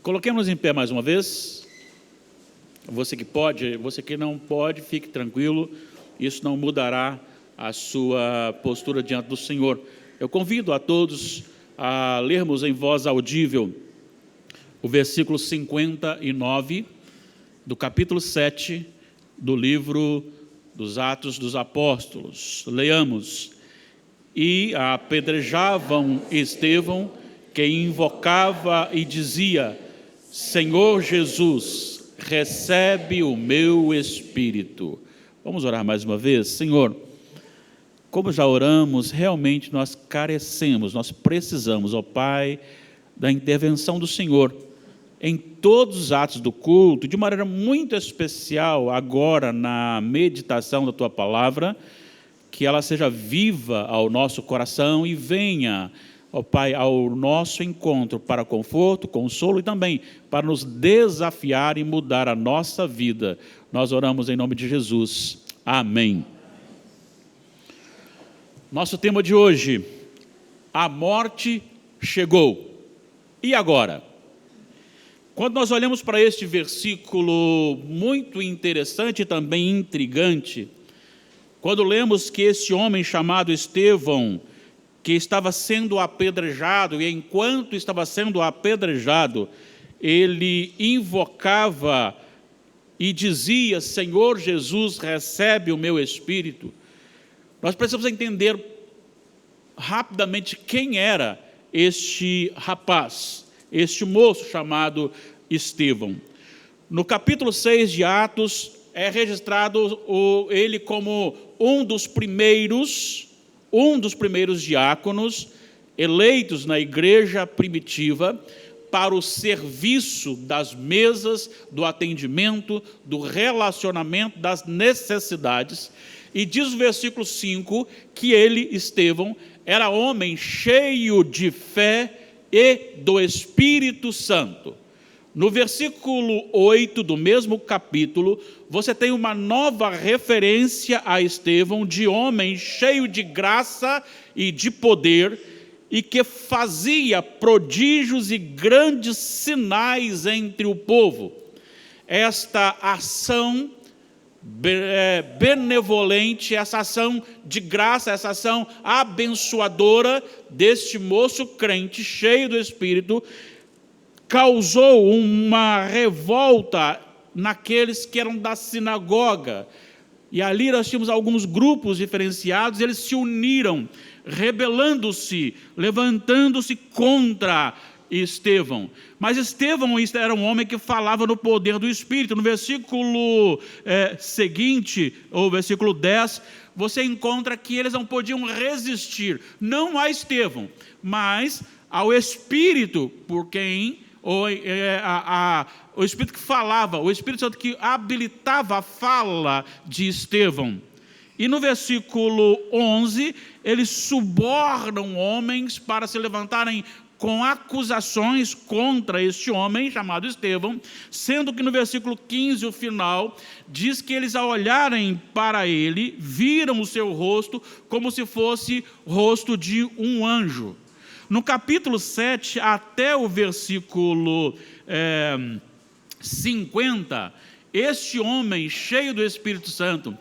Coloquemos em pé mais uma vez. Você que pode, você que não pode, fique tranquilo. Isso não mudará a sua postura diante do Senhor. Eu convido a todos a lermos em voz audível o versículo 59 do capítulo 7 do livro dos Atos dos Apóstolos. Leiamos. E apedrejavam Estevão, que invocava e dizia: Senhor Jesus, recebe o meu espírito. Vamos orar mais uma vez? Senhor, como já oramos, realmente nós carecemos, nós precisamos, ó Pai, da intervenção do Senhor em todos os atos do culto, de maneira muito especial agora na meditação da Tua Palavra, que ela seja viva ao nosso coração e venha, ó Pai, ao nosso encontro para conforto, consolo e também para nos desafiar e mudar a nossa vida. Nós oramos em nome de Jesus. Amém. Nosso tema de hoje: a morte chegou. E agora? Quando nós olhamos para este versículo muito interessante e também intrigante, quando lemos que este homem chamado Estevão, que estava sendo apedrejado, e enquanto estava sendo apedrejado, ele invocava e dizia: Senhor Jesus, recebe o meu espírito. Nós precisamos entender rapidamente quem era este rapaz, este moço chamado Estevão. No capítulo 6 de Atos, é registrado ele como um dos primeiros diáconos eleitos na igreja primitiva para o serviço das mesas, do atendimento, do relacionamento, das necessidades. E diz o versículo 5 que ele, Estevão, era homem cheio de fé e do Espírito Santo. No versículo 8 do mesmo capítulo, você tem uma nova referência a Estevão, de homem cheio de graça e de poder, e que fazia prodígios e grandes sinais entre o povo. Esta ação benevolente, essa ação de graça, essa ação abençoadora deste moço crente cheio do Espírito, causou uma revolta naqueles que eram da sinagoga. E ali nós tínhamos alguns grupos diferenciados, eles se uniram, rebelando-se, levantando-se contra Estevão. Mas Estevão era um homem que falava no poder do Espírito. No versículo seguinte, ou versículo 10, você encontra que eles não podiam resistir, não a Estevão, mas ao Espírito por quem... o Espírito que falava, o Espírito Santo que habilitava a fala de Estevão. E no versículo 11, eles subornam homens para se levantarem com acusações contra este homem chamado Estevão, sendo que no versículo 15, o final, diz que eles, ao olharem para ele, viram o seu rosto como se fosse rosto de um anjo. No capítulo 7, até o versículo 50, este homem cheio do Espírito Santo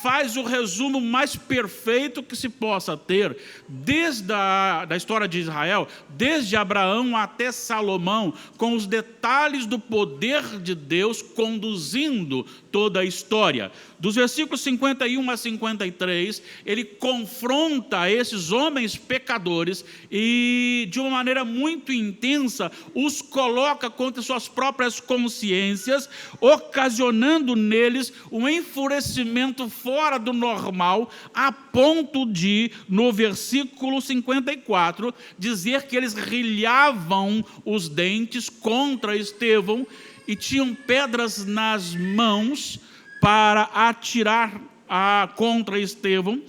faz o resumo mais perfeito que se possa ter, desde a história de Israel, desde Abraão até Salomão, com os detalhes do poder de Deus conduzindo toda a história. Dos versículos 51 a 53, ele confronta esses homens pecadores e, de uma maneira muito intensa, os coloca contra suas próprias consciências, ocasionando neles um enfurecimento fora do normal, a ponto de, no versículo 54, dizer que eles rilhavam os dentes contra Estevão e tinham pedras nas mãos para atirar contra Estevão.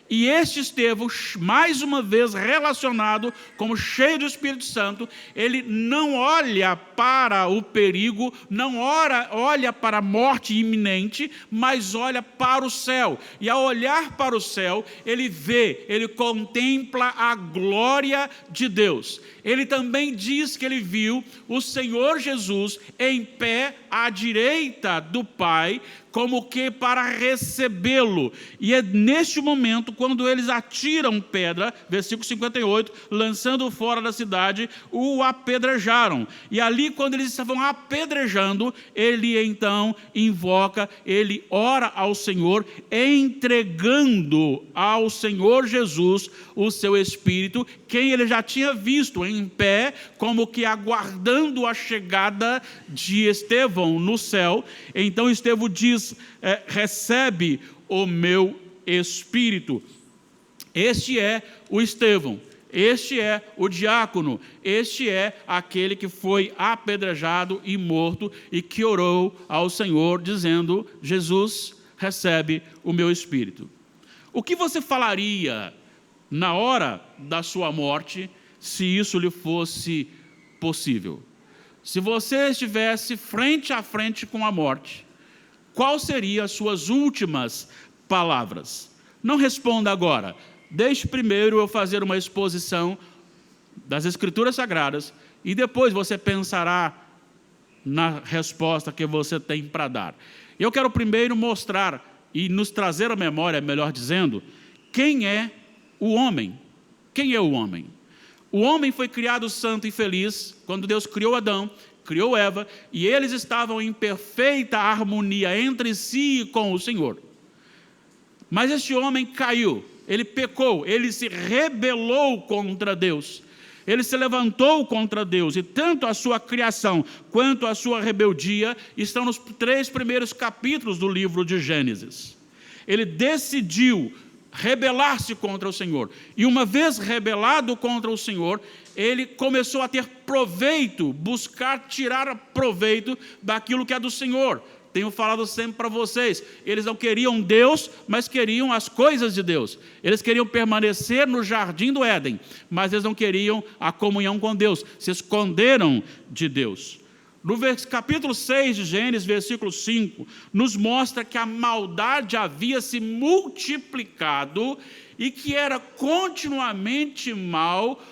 E este Estevão, mais uma vez relacionado como cheio do Espírito Santo, ele não olha para o perigo, não olha para a morte iminente, mas olha para o céu. E ao olhar para o céu, ele vê, ele contempla a glória de Deus. Ele também diz que ele viu o Senhor Jesus em pé à direita do Pai, como que para recebê-lo. E é neste momento, quando eles atiram pedra, versículo 58, lançando-o fora da cidade, o apedrejaram. E ali, quando eles estavam apedrejando, ele então invoca, ele ora ao Senhor, entregando ao Senhor Jesus o seu Espírito, quem ele já tinha visto em pé, como que aguardando a chegada de Estevão no céu. Então Estevão diz, recebe o meu Espírito. Este é o Estevão, este é o diácono, este é aquele que foi apedrejado e morto e que orou ao Senhor dizendo: Jesus, recebe o meu Espírito. O que você falaria na hora da sua morte se isso lhe fosse possível? Se você estivesse frente a frente com a morte, quais seriam as suas últimas palavras? Não responda agora. Deixe primeiro eu fazer uma exposição das Escrituras Sagradas e depois você pensará na resposta que você tem para dar. Eu quero primeiro mostrar e nos trazer à memória, melhor dizendo, quem é o homem. Quem é o homem? O homem foi criado santo e feliz quando Deus criou Adão, criou Eva, e eles estavam em perfeita harmonia entre si e com o Senhor. Mas este homem caiu, ele pecou, ele se rebelou contra Deus, ele se levantou contra Deus, e tanto a sua criação quanto a sua rebeldia estão nos 3 primeiros capítulos do livro de Gênesis. Ele decidiu rebelar-se contra o Senhor, e uma vez rebelado contra o Senhor, ele começou a ter proveito, buscar tirar proveito daquilo que é do Senhor. Tenho falado sempre para vocês, eles não queriam Deus, mas queriam as coisas de Deus. Eles queriam permanecer no jardim do Éden, mas eles não queriam a comunhão com Deus, se esconderam de Deus. No capítulo 6 de Gênesis, versículo 5, nos mostra que a maldade havia se multiplicado e que era continuamente mal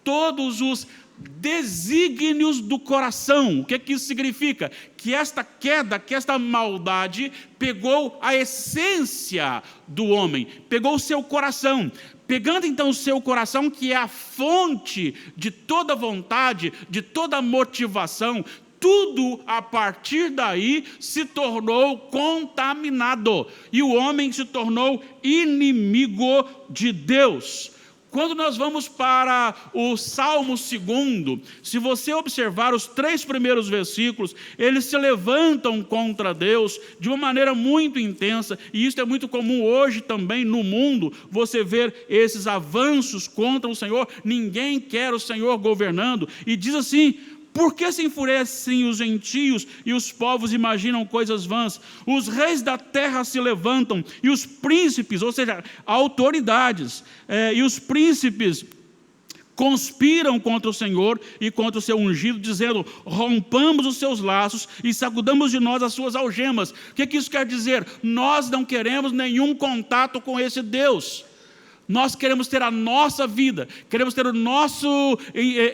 todos os desígnios do coração. O que isso significa? Que esta queda, que esta maldade pegou a essência do homem, pegou o seu coração. Pegando então o seu coração, que é a fonte de toda vontade, de toda motivação, tudo a partir daí se tornou contaminado, e o homem se tornou inimigo de Deus. Quando nós vamos para o Salmo 2, se você observar os 3 primeiros versículos, eles se levantam contra Deus de uma maneira muito intensa, e isso é muito comum hoje também no mundo, você ver esses avanços contra o Senhor. Ninguém quer o Senhor governando, e diz assim: por que se enfurecem os gentios e os povos imaginam coisas vãs? Os reis da terra se levantam e os príncipes, ou seja, autoridades, e os príncipes conspiram contra o Senhor e contra o seu ungido, dizendo: rompamos os seus laços e sacudamos de nós as suas algemas. O que isso quer dizer? Nós não queremos nenhum contato com esse Deus. Nós queremos ter a nossa vida, queremos ter o nosso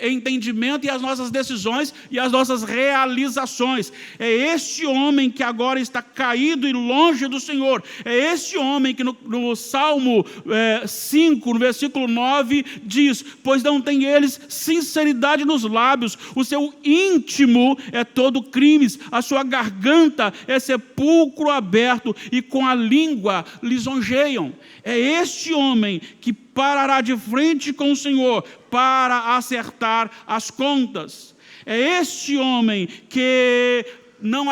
entendimento e as nossas decisões e as nossas realizações. É este homem que agora está caído e longe do Senhor. É este homem que no Salmo 5, no versículo 9, diz: pois não tem eles sinceridade nos lábios, o seu íntimo é todo crimes, a sua garganta é sepulcro aberto, e com a língua lisonjeiam. É este homem que parará de frente com o Senhor para acertar as contas. É este homem que não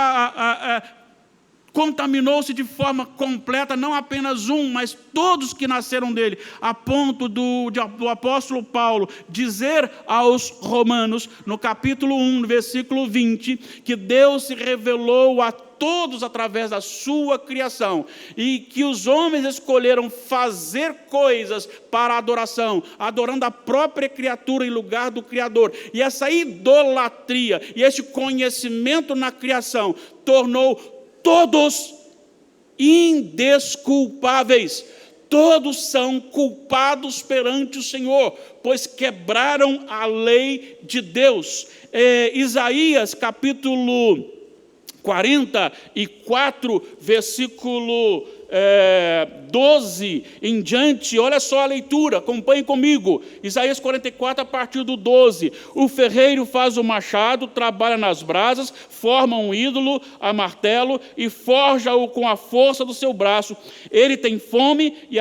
contaminou-se de forma completa, não apenas um, mas todos que nasceram dele, a ponto do apóstolo Paulo dizer aos romanos, no capítulo 1, versículo 20, que Deus se revelou a todos através da sua criação, e que os homens escolheram fazer coisas para a adoração, adorando a própria criatura em lugar do Criador. E essa idolatria e esse conhecimento na criação tornou todos indesculpáveis. Todos são culpados perante o Senhor, pois quebraram a lei de Deus. Isaías capítulo 44, versículo 12 em diante, olha só a leitura, acompanhe comigo. Isaías 44, a partir do 12. O ferreiro faz o machado, trabalha nas brasas, forma um ídolo a martelo e forja-o com a força do seu braço. Ele tem fome e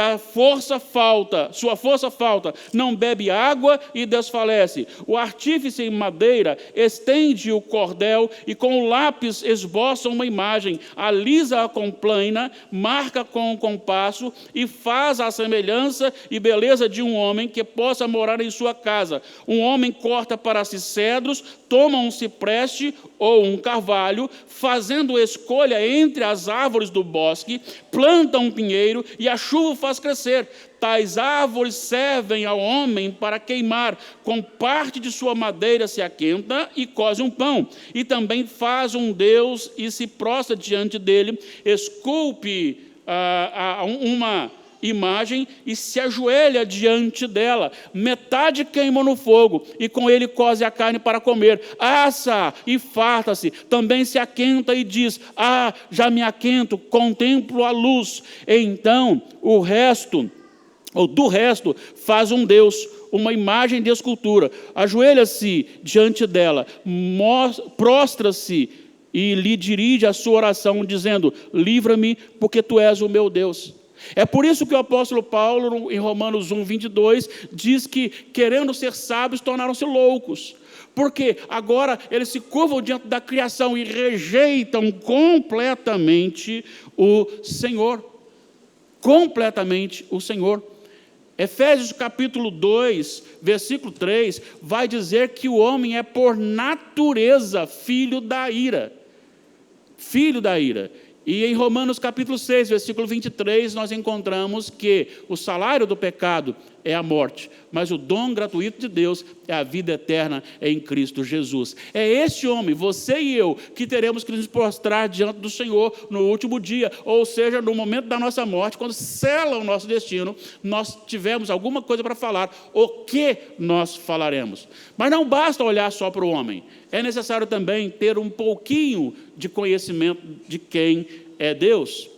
sua força falta, não bebe água e desfalece. O artífice em madeira estende o cordel e com o lápis esboça uma imagem, alisa-a com plana, marca com o compasso e faz a semelhança e beleza de um homem que possa morar em sua casa. Um homem corta para si cedros, toma um cipreste ou um carvalho, fazendo escolha entre as árvores do bosque, planta um pinheiro e a chuva faz crescer. Tais árvores servem ao homem para queimar, com parte de sua madeira se aquenta e coze um pão. E também faz um Deus e se prostra diante dele, esculpe uma imagem e se ajoelha diante dela. Metade queima no fogo e com ele coze a carne para comer. Assa e farta-se. Também se aquenta e diz: já me aquento, contemplo a luz. Então do resto faz um Deus, uma imagem de escultura, ajoelha-se diante dela, prostra-se e lhe dirige a sua oração, dizendo: livra-me, porque tu és o meu Deus. É por isso que o apóstolo Paulo, em Romanos 1, 22, diz que, querendo ser sábios, tornaram-se loucos. Porque agora eles se curvam diante da criação e rejeitam completamente o Senhor. Completamente o Senhor. Efésios capítulo 2, versículo 3, vai dizer que o homem é por natureza filho da ira. Filho da ira. E em Romanos capítulo 6, versículo 23, nós encontramos que o salário do pecado é a morte, mas o dom gratuito de Deus é a vida eterna em Cristo Jesus. É esse homem, você e eu, que teremos que nos prostrar diante do Senhor no último dia, ou seja, no momento da nossa morte, quando sela o nosso destino, nós tivermos alguma coisa para falar, o que nós falaremos. Mas não basta olhar só para o homem, é necessário também ter um pouquinho de conhecimento de quem é Deus.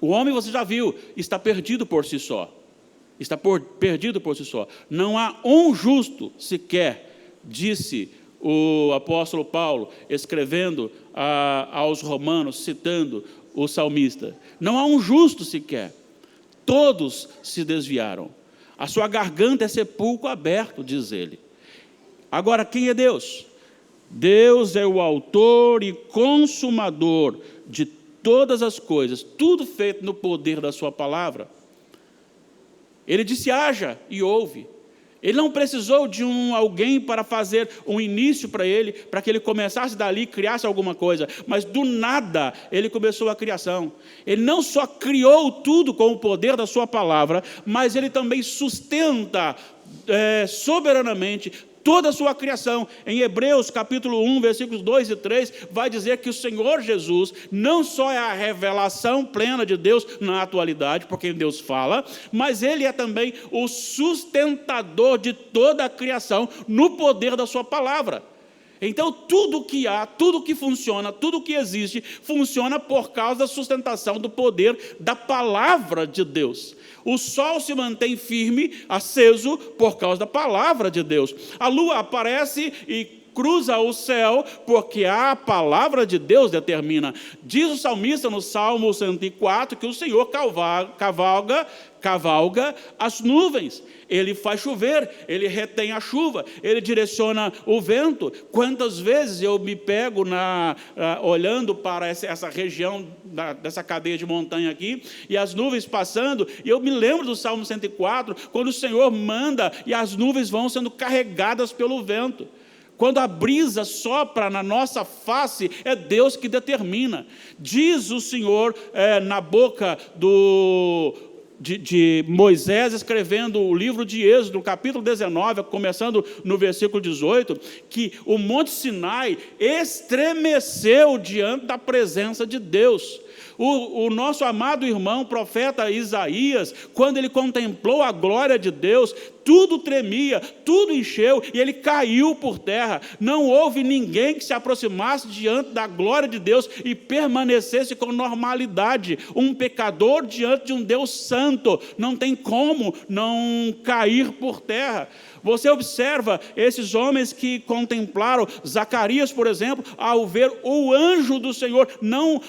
O homem, você já viu, está perdido por si só. Perdido por si só. Não há um justo sequer, disse o apóstolo Paulo, escrevendo aos romanos, citando o salmista. Não há um justo sequer. Todos se desviaram. A sua garganta é sepulcro aberto, diz ele. Agora, quem é Deus? Deus é o autor e consumador de todas as coisas, tudo feito no poder da sua palavra. Ele disse: haja, e houve. Ele não precisou de alguém para fazer um início para ele, para que ele começasse dali, criasse alguma coisa, mas do nada ele começou a criação. Ele não só criou tudo com o poder da sua palavra, mas ele também sustenta soberanamente toda a sua criação. Em Hebreus capítulo 1, versículos 2 e 3, vai dizer que o Senhor Jesus não só é a revelação plena de Deus na atualidade, porque Deus fala, mas Ele é também o sustentador de toda a criação no poder da sua palavra. Então, tudo que há, tudo que funciona, tudo que existe, funciona por causa da sustentação do poder da palavra de Deus. O sol se mantém firme, aceso, por causa da palavra de Deus. A lua aparece e cruza o céu, porque a palavra de Deus determina. Diz o salmista no Salmo 104 que o Senhor cavalga as nuvens. Ele faz chover, ele retém a chuva, ele direciona o vento. Quantas vezes eu me pego olhando para essa região dessa cadeia de montanha aqui, e as nuvens passando, e eu me lembro do Salmo 104, quando o Senhor manda e as nuvens vão sendo carregadas pelo vento. Quando a brisa sopra na nossa face, é Deus que determina. Diz o Senhor na boca de Moisés, escrevendo o livro de Êxodo, no capítulo 19, começando no versículo 18, que o Monte Sinai estremeceu diante da presença de Deus. O nosso amado irmão, profeta Isaías, quando ele contemplou a glória de Deus, tudo tremia, tudo encheu, e ele caiu por terra. Não houve ninguém que se aproximasse diante da glória de Deus e permanecesse com normalidade. Um pecador diante de um Deus santo não tem como não cair por terra. Você observa esses homens que contemplaram, Zacarias, por exemplo, ao ver o anjo do Senhor, não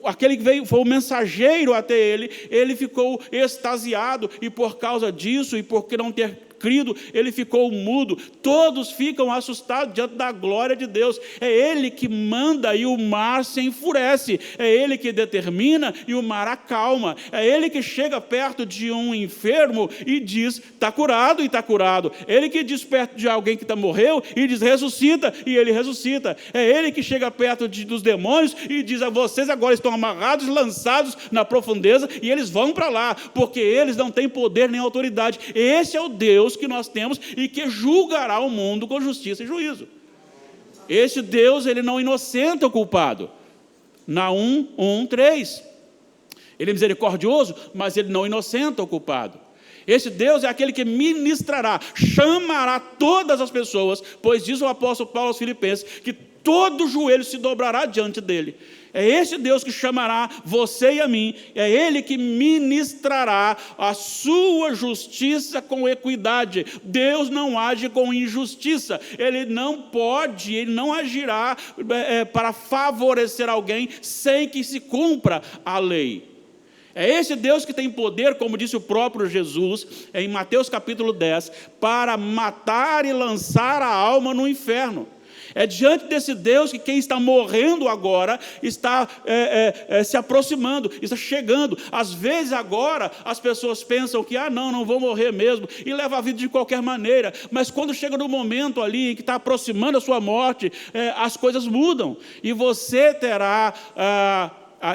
aquele que veio, foi o mensageiro até ele, ele ficou extasiado, e por causa disso, e por não ter crido, ele ficou mudo. Todos ficam assustados diante da glória de Deus. É Ele que manda e o mar se enfurece. É Ele que determina e o mar acalma. É Ele que chega perto de um enfermo e diz, está curado, e está curado. Ele que diz perto de alguém que morreu e diz, ressuscita, e ele ressuscita. É Ele que chega perto dos demônios e diz, a vocês agora estão amarrados, lançados na profundeza, e eles vão para lá, porque eles não têm poder nem autoridade. Esse é o Deus que nós temos e que julgará o mundo com justiça e juízo. Esse Deus, ele não inocenta o culpado. Naum 1:3. Ele é misericordioso, mas ele não inocenta o culpado. Esse Deus é aquele que ministrará, chamará todas as pessoas, pois diz o apóstolo Paulo aos Filipenses, que todo joelho se dobrará diante dele. É esse Deus que chamará você e a mim, é Ele que ministrará a sua justiça com equidade. Deus não age com injustiça, Ele não pode, Ele não agirá para favorecer alguém sem que se cumpra a lei. É esse Deus que tem poder, como disse o próprio Jesus, em Mateus capítulo 10, para matar e lançar a alma no inferno. É diante desse Deus que quem está morrendo agora está se aproximando, está chegando. Às vezes agora as pessoas pensam que, não vou morrer mesmo, e levam a vida de qualquer maneira. Mas quando chega no momento ali em que está aproximando a sua morte, as coisas mudam. E você terá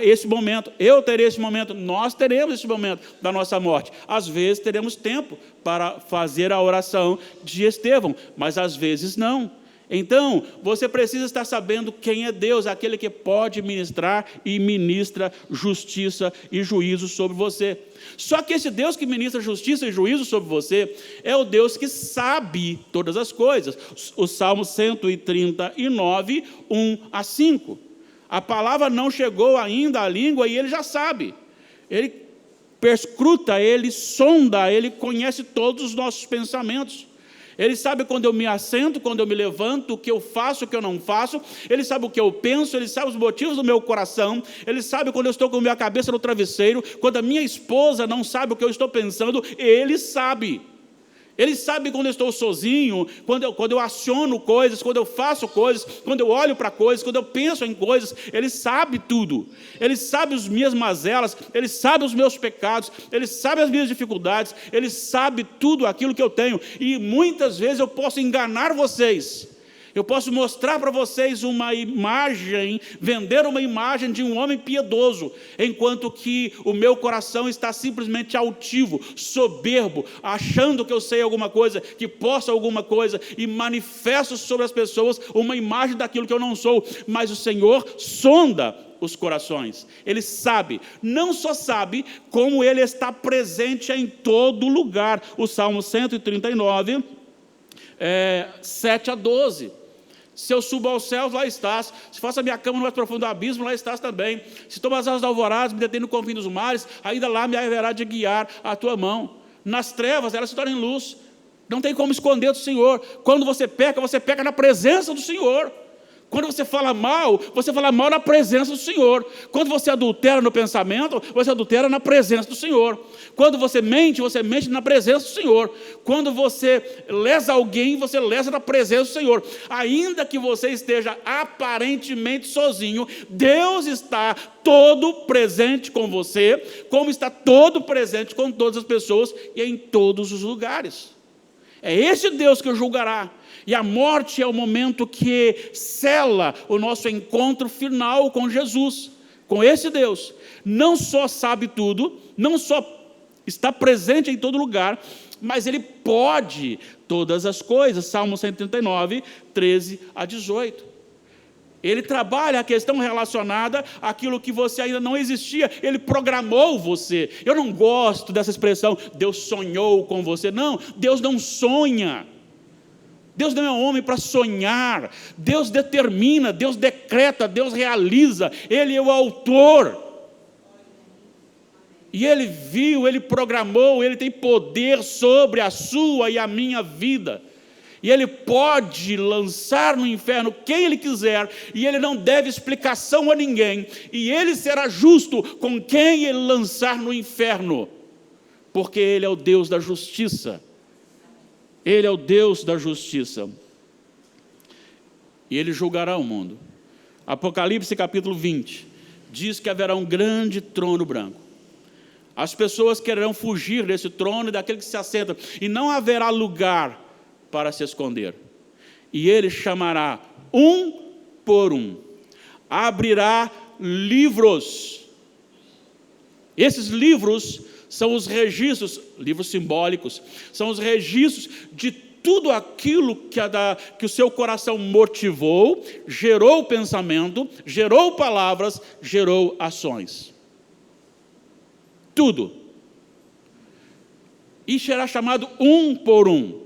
esse momento, eu terei esse momento, nós teremos esse momento da nossa morte. Às vezes teremos tempo para fazer a oração de Estevão, mas às vezes não. Então, você precisa estar sabendo quem é Deus, aquele que pode ministrar e ministra justiça e juízo sobre você. Só que esse Deus que ministra justiça e juízo sobre você é o Deus que sabe todas as coisas. O Salmo 139, 1-5. A palavra não chegou ainda à língua e ele já sabe. Ele perscruta, ele sonda, ele conhece todos os nossos pensamentos. Ele sabe quando eu me assento, quando eu me levanto, o que eu faço, o que eu não faço. Ele sabe o que eu penso, ele sabe os motivos do meu coração. Ele sabe quando eu estou com a minha cabeça no travesseiro, quando a minha esposa não sabe o que eu estou pensando, ele sabe. Ele sabe quando eu estou sozinho, quando eu aciono coisas, quando eu faço coisas, quando eu olho para coisas, quando eu penso em coisas. Ele sabe tudo. Ele sabe as minhas mazelas, ele sabe os meus pecados, ele sabe as minhas dificuldades, ele sabe tudo aquilo que eu tenho. E muitas vezes eu posso enganar vocês. Eu posso mostrar para vocês uma imagem, vender uma imagem de um homem piedoso, enquanto que o meu coração está simplesmente altivo, soberbo, achando que eu sei alguma coisa, que posso alguma coisa, e manifesto sobre as pessoas uma imagem daquilo que eu não sou. Mas o Senhor sonda os corações. Ele sabe, não só sabe, como Ele está presente em todo lugar. O Salmo 139, 7-12. Se eu subo aos céus, lá estás. Se faço a minha cama no mais profundo abismo, lá estás também. Se tomo as asas da alvorada, me detém no confim dos mares, ainda lá me haverá de guiar a tua mão. Nas trevas, ela se torna em luz. Não tem como esconder do Senhor. Quando você peca na presença do Senhor. Quando você fala mal na presença do Senhor. Quando você adultera no pensamento, você adultera na presença do Senhor. Quando você mente na presença do Senhor. Quando você lesa alguém, você lesa na presença do Senhor. Ainda que você esteja aparentemente sozinho, Deus está todo presente com você, como está todo presente com todas as pessoas e em todos os lugares. É esse Deus que julgará. E a morte é o momento que sela o nosso encontro final com Jesus, com esse Deus. Não só sabe tudo, não só está presente em todo lugar, mas Ele pode todas as coisas. Salmo 139, 13 a 18. Ele trabalha a questão relacionada àquilo que você ainda não existia. Ele programou você. Eu não gosto dessa expressão, Deus sonhou com você. Não, Deus não sonha. Deus não é homem para sonhar. Deus determina, Deus decreta, Deus realiza. Ele é o autor. E Ele viu, Ele programou, Ele tem poder sobre a sua e a minha vida. E Ele pode lançar no inferno quem Ele quiser, e Ele não deve explicação a ninguém, e Ele será justo com quem Ele lançar no inferno, porque Ele é o Deus da justiça. Ele é o Deus da justiça. E Ele julgará o mundo. Apocalipse capítulo 20, diz que haverá um grande trono branco. As pessoas quererão fugir desse trono e daquele que se assenta, e não haverá lugar para se esconder. E Ele chamará um por um, abrirá livros. Esses livros são os registros, livros simbólicos, são os registros de tudo aquilo que o seu coração motivou, gerou pensamento, gerou palavras, gerou ações. Tudo. E será chamado um por um,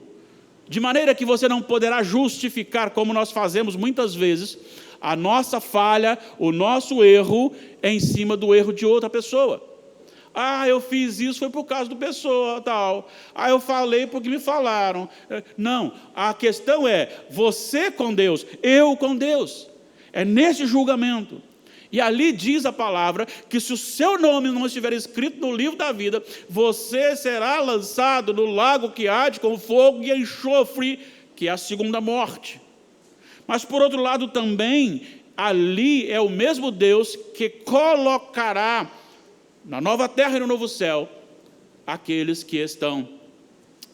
de maneira que você não poderá justificar, como nós fazemos muitas vezes, a nossa falha, o nosso erro, em cima do erro de outra pessoa. Ah, eu fiz isso, foi por causa do pessoa, tal. Ah, eu falei porque me falaram. Não, a questão é, você com Deus, eu com Deus. É nesse julgamento. E ali diz a palavra que se o seu nome não estiver escrito no livro da vida, você será lançado no lago que arde com fogo e enxofre, que é a segunda morte. Mas por outro lado também, ali é o mesmo Deus que colocará na nova terra e no novo céu aqueles que estão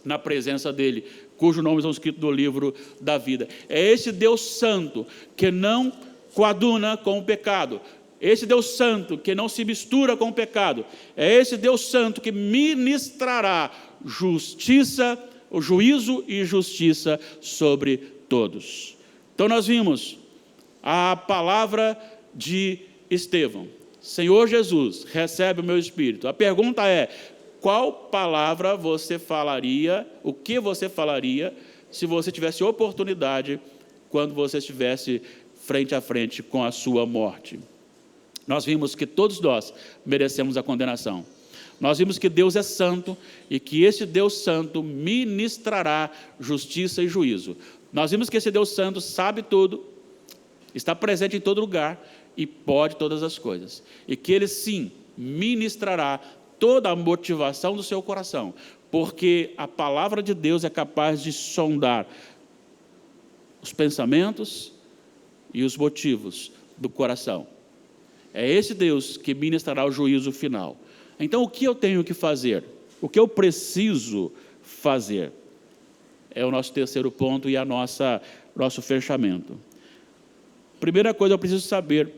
na presença dele, cujos nomes são escritos no livro da vida. É esse Deus santo que não coaduna com o pecado, esse Deus santo que não se mistura com o pecado, é esse Deus santo que ministrará justiça, o juízo e justiça sobre todos. Então nós vimos a palavra de Estevão: Senhor Jesus, recebe o meu espírito. A pergunta é, qual palavra você falaria, o que você falaria, se você tivesse oportunidade, quando você estivesse frente a frente com a sua morte? Nós vimos que todos nós merecemos a condenação. Nós vimos que Deus é santo e que esse Deus santo ministrará justiça e juízo. Nós vimos que esse Deus santo sabe tudo, está presente em todo lugar e pode todas as coisas. E que Ele, sim, ministrará toda a motivação do seu coração, porque a palavra de Deus é capaz de sondar os pensamentos e os motivos do coração. É esse Deus que ministrará o juízo final. Então, o que eu tenho que fazer? O que eu preciso fazer? É o nosso terceiro ponto e nosso fechamento. Primeira coisa, eu preciso saber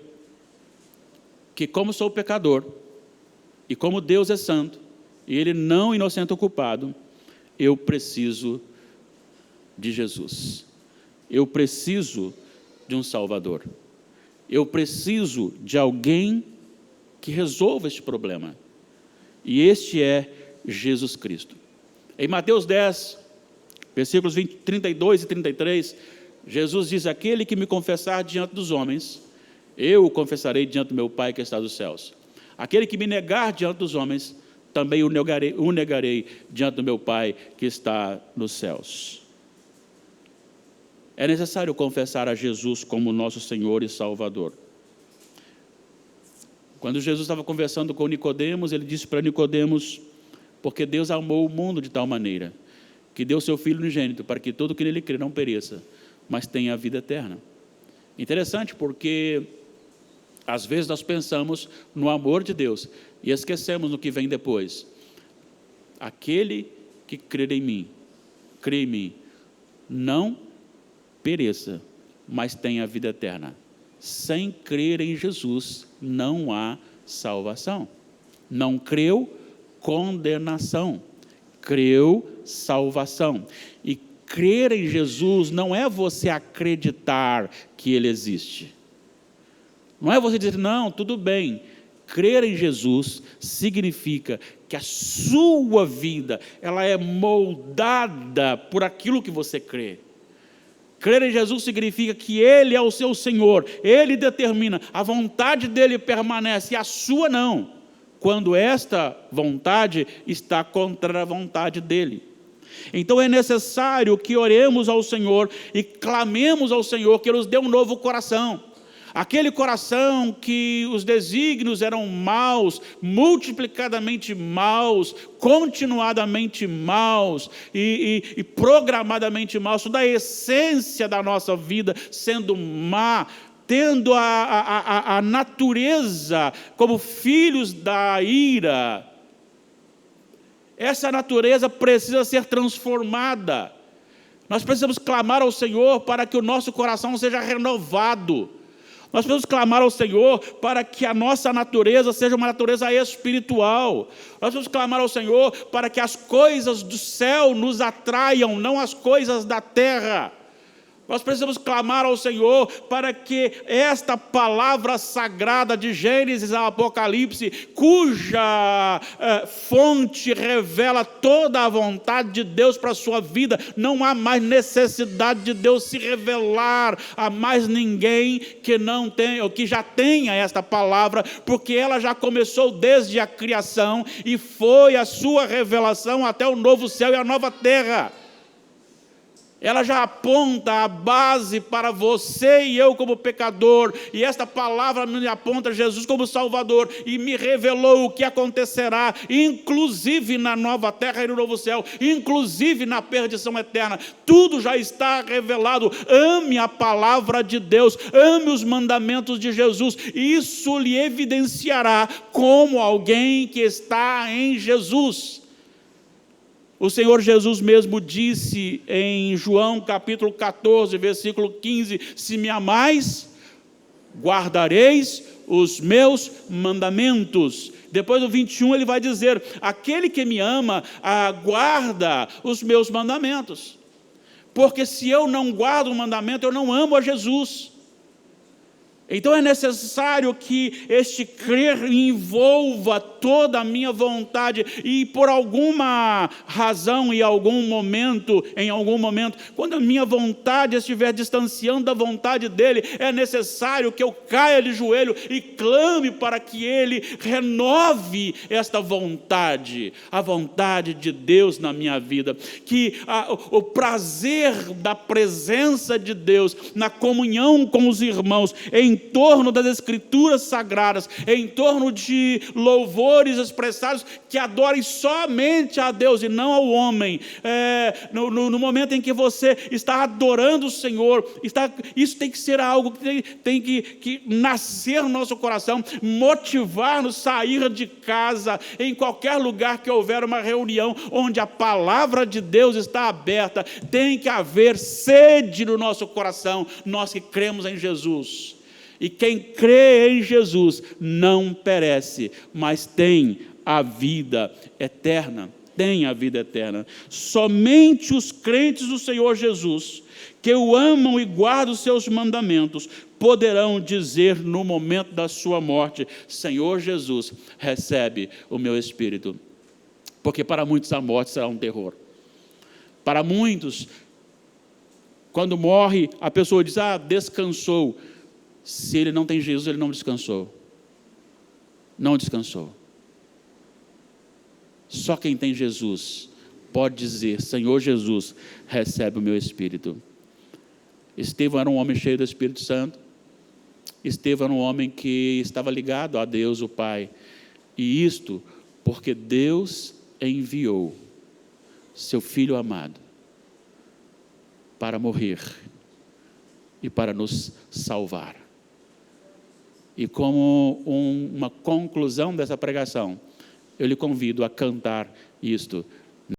que, como sou pecador, e como Deus é santo, e Ele não inocente ou culpado, eu preciso de Jesus. Eu preciso de um Salvador. Eu preciso de alguém que resolva este problema. E este é Jesus Cristo. Em Mateus 10, versículos 32 e 33, Jesus diz: aquele que me confessar diante dos homens, eu o confessarei diante do meu Pai que está nos céus. Aquele que me negar diante dos homens, também o negarei diante do meu Pai que está nos céus. É necessário confessar a Jesus como nosso Senhor e Salvador. Quando Jesus estava conversando com Nicodemos, ele disse para Nicodemos: porque Deus amou o mundo de tal maneira, que deu seu Filho unigênito, para que todo que nele crê não pereça, mas tenha a vida eterna. Interessante, porque às vezes nós pensamos no amor de Deus e esquecemos no que vem depois. Aquele que crer em mim, crê em mim, não pereça, mas tenha a vida eterna. Sem crer em Jesus, não há salvação. Não creu, condenação. Creu, salvação. E crer em Jesus não é você acreditar que Ele existe. Não é você dizer, não, tudo bem. Crer em Jesus significa que a sua vida, ela é moldada por aquilo que você crê. Crer em Jesus significa que Ele é o seu Senhor, Ele determina, a vontade dEle permanece, e a sua não, quando esta vontade está contra a vontade dEle. Então é necessário que oremos ao Senhor e clamemos ao Senhor que Ele nos dê um novo coração. Aquele coração que os desígnios eram maus, multiplicadamente maus, continuadamente maus e programadamente maus, toda a essência da nossa vida sendo má, tendo a natureza como filhos da ira. Essa natureza precisa ser transformada. Nós precisamos clamar ao Senhor para que o nosso coração seja renovado. Nós precisamos clamar ao Senhor para que a nossa natureza seja uma natureza espiritual. Nós precisamos clamar ao Senhor para que as coisas do céu nos atraiam, não as coisas da terra. Nós precisamos clamar ao Senhor para que esta palavra sagrada de Gênesis ao Apocalipse, cuja fonte revela toda a vontade de Deus para a sua vida, não há mais necessidade de Deus se revelar a mais ninguém que não tenha, ou que já tenha esta palavra, porque ela já começou desde a criação e foi a sua revelação até o novo céu e a nova terra. Ela já aponta a base para você e eu como pecador, e esta palavra me aponta Jesus como Salvador, e me revelou o que acontecerá, inclusive na nova terra e no novo céu, inclusive na perdição eterna. Tudo já está revelado. Ame a palavra de Deus, ame os mandamentos de Jesus, e isso lhe evidenciará como alguém que está em Jesus. O Senhor Jesus mesmo disse em João capítulo 14, versículo 15, se me amais, guardareis os meus mandamentos. Depois do 21 ele vai dizer, aquele que me ama, guarda os meus mandamentos. Porque se eu não guardo o mandamento, eu não amo a Jesus. Então é necessário que este crer envolva toda a minha vontade, e por alguma razão e em algum momento, quando a minha vontade estiver distanciando da vontade dele, é necessário que eu caia de joelho e clame para que ele renove esta vontade, a vontade de Deus na minha vida, que o prazer da presença de Deus, na comunhão com os irmãos, em torno das Escrituras Sagradas, em torno de louvores expressados que adorem somente a Deus e não ao homem. No momento em que você está adorando o Senhor, isso tem que ser algo que tem que nascer no nosso coração, motivar-nos a sair de casa, em qualquer lugar que houver uma reunião onde a palavra de Deus está aberta, tem que haver sede no nosso coração, nós que cremos em Jesus. E quem crê em Jesus não perece, mas tem a vida eterna. Tem a vida eterna. Somente os crentes do Senhor Jesus, que o amam e guardam os seus mandamentos, poderão dizer no momento da sua morte, Senhor Jesus, recebe o meu espírito. Porque para muitos a morte será um terror. Para muitos, quando morre, a pessoa diz, descansou. Se ele não tem Jesus, ele não descansou. Não descansou. Só quem tem Jesus pode dizer, Senhor Jesus, recebe o meu espírito. Estevão era um homem cheio do Espírito Santo. Estevão era um homem que estava ligado a Deus, o Pai. E isto porque Deus enviou seu Filho amado para morrer e para nos salvar. E como uma conclusão dessa pregação, eu lhe convido a cantar isto.